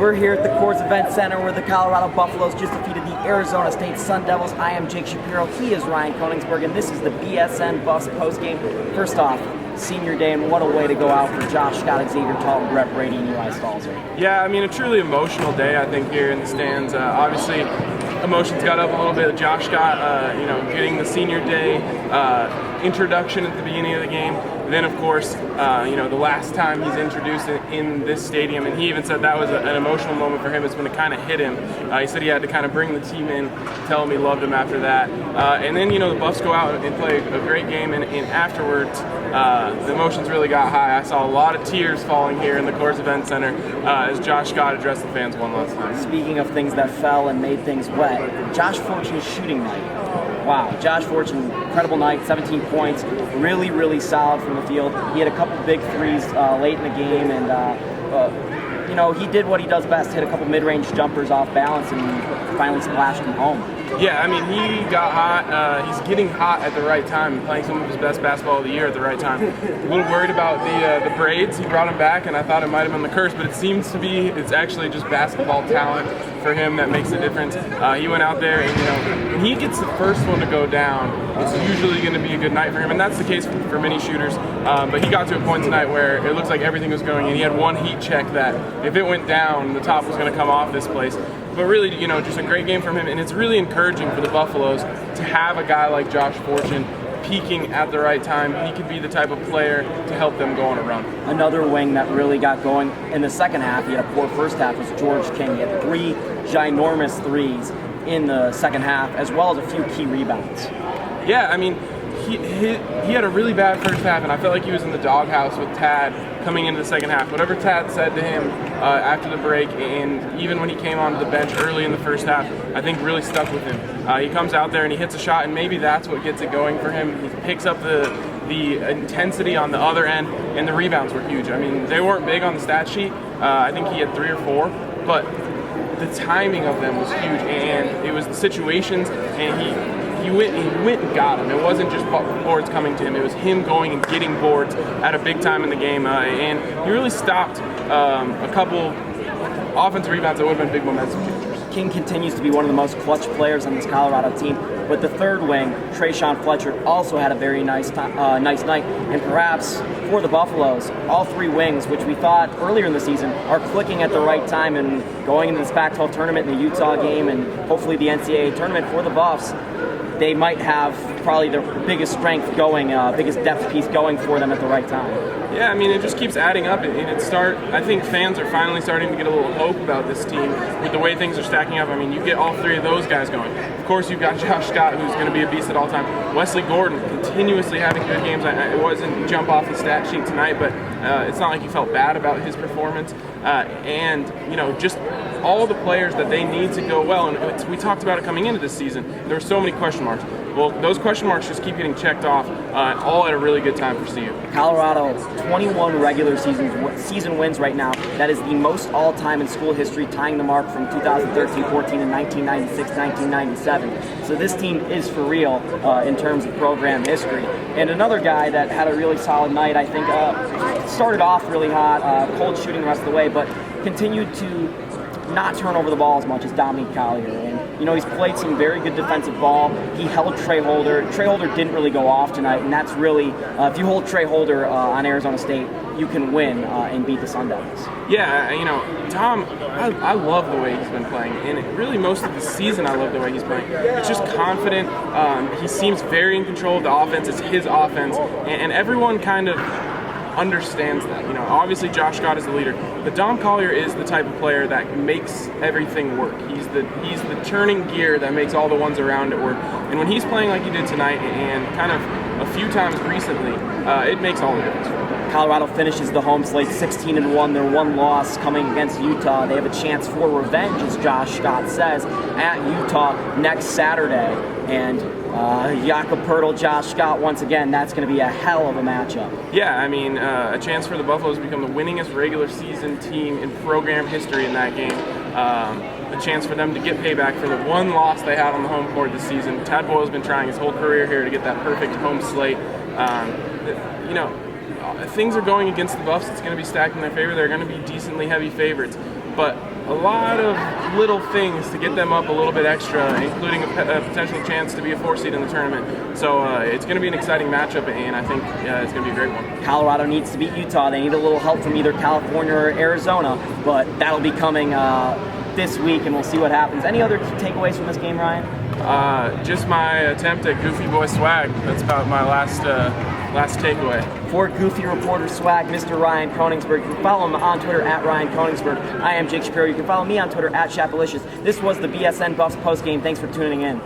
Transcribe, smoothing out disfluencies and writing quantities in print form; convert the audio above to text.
We're here at the Coors Event Center where the Colorado Buffaloes just defeated the Arizona State Sun Devils. I am Jake Shapiro, he is Ryan Koenigsberg, and this is the BSN Buffs postgame. First off, senior day, and what a way to go out for Josh Scott, Xavier Talton, Brett Brady, and Eli Stalzer. Yeah, I mean, a truly emotional day, I think, here in the stands. Obviously, emotions got up a little bit with Josh Scott, getting the senior day introduction at the beginning of the game. Then, of course, the last time he's introduced in this stadium, and he even said that was an emotional moment for him. It's when it kind of hit him. He said he had to kind of bring the team in, tell him he loved him after that. And then, the Buffs go out and play a great game, and afterwards, the emotions really got high. I saw a lot of tears falling here in the Coors Event Center as Josh Scott addressed the fans one last time. Speaking of things that fell and made things wet, Josh Fortune's shooting night. Wow, Josh Fortune, incredible night, 17 points, really, really solid from the field. He had a couple big threes late in the game, and he did what he does best, hit a couple mid-range jumpers off balance and finally splashed them home. Yeah, I mean, he got hot. He's getting hot at the right time, playing some of his best basketball of the year at the right time. A little worried about the braids. He brought him back, and I thought it might have been the curse, but it seems to be it's actually just basketball talent for him that makes a difference. He went out there, and when he gets the first one to go down, it's usually going to be a good night for him, and that's the case for many shooters. But he got to a point tonight where it looks like everything was going in. He had one heat check that if it went down, the top was going to come off this place. But really, just a great game from him, and it's really encouraging for the Buffaloes to have a guy like Josh Fortune peaking at the right time. He could be the type of player to help them go on a run. Another wing that really got going in the second half, he had a poor first half, was George King. He had 3 ginormous threes in the second half, as well as a few key rebounds. Yeah, I mean, he had a really bad first half, and I felt like he was in the doghouse with Tad coming into the second half. Whatever Tad said to him after the break, and even when he came onto the bench early in the first half, I think really stuck with him. He comes out there and he hits a shot, and maybe that's what gets it going for him. He picks up the intensity on the other end, and the rebounds were huge. I mean, they weren't big on the stat sheet. I think he had 3 or 4, but the timing of them was huge, and it was the situations, and he went and got them. It wasn't just boards coming to him. It was him going and getting boards at a big time in the game. And he really stopped a couple offensive rebounds that would have been big momentum changers. King continues to be one of the most clutch players on this Colorado team. But the third wing, Trayshawn Fletcher, also had a very nice night. And perhaps for the Buffaloes, all 3 wings, which we thought earlier in the season, are clicking at the right time and going into this Pac-12 tournament and the Utah game and hopefully the NCAA tournament for the Buffs. They might have probably their biggest strength going, biggest depth piece going for them at the right time. Yeah, I mean, it just keeps adding up. I think fans are finally starting to get a little hope about this team with the way things are stacking up. I mean, you get all 3 of those guys going. Of course, you've got Josh Scott, who's going to be a beast at all time. Wesley Gordon, continuously having good games. It wasn't jump off the stat sheet tonight, but it's not like you felt bad about his performance. Just all the players that they need to go well. And we talked about it coming into this season. There were so many question marks. Well, those question marks just keep getting checked off, all at a really good time for CU. Colorado, 21 regular season wins right now. That is the most all-time in school history, tying the mark from 2013-14 and 1996-1997. So this team is for real in terms of program history. And another guy that had a really solid night, I think, started off really hot, cold shooting the rest of the way, but continued to not turn over the ball as much as Dominique Collier. And, he's played some very good defensive ball. He held Trey Holder. Trey Holder didn't really go off tonight, and that's really, if you hold Trey Holder on Arizona State, you can win and beat the Sun Devils. Yeah, Tom, I love the way he's been playing, and really most of the season I love the way he's playing. He's just confident. He seems very in control of the offense. It's his offense, and everyone kind of understands that. Obviously Josh Scott is the leader, but Dom Collier is the type of player that makes everything work. He's the turning gear that makes all the ones around it work. And when he's playing like he did tonight and kind of a few times recently, it makes all the difference. Colorado finishes the home slate 16-1. Their one loss coming against Utah. They have a chance for revenge, as Josh Scott says, at Utah next Saturday. And Jakob Poeltl, Josh Scott, once again, that's going to be a hell of a matchup. Yeah, I mean, a chance for the Buffaloes to become the winningest regular season team in program history in that game. A chance for them to get payback for the one loss they had on the home court this season. Tad Boyle's been trying his whole career here to get that perfect home slate. Things are going against the Buffs. It's going to be stacked in their favor. They're going to be decently heavy favorites. but a lot of little things to get them up a little bit extra, including a potential chance to be a 4 seed in the tournament. So it's going to be an exciting matchup, and I think it's going to be a great one. Colorado needs to beat Utah. They need a little help from either California or Arizona, but that'll be coming this week, and we'll see what happens. Any other takeaways from this game, Ryan? Just my attempt at Goofy Boy swag. That's about my last takeaway. For Goofy Reporter Swag, Mr. Ryan Koningsberg. You can follow him on Twitter at Ryan Koningsberg. I am Jake Shapiro. You can follow me on Twitter at Shapalicious. This was the BSN Buffs postgame. Thanks for tuning in.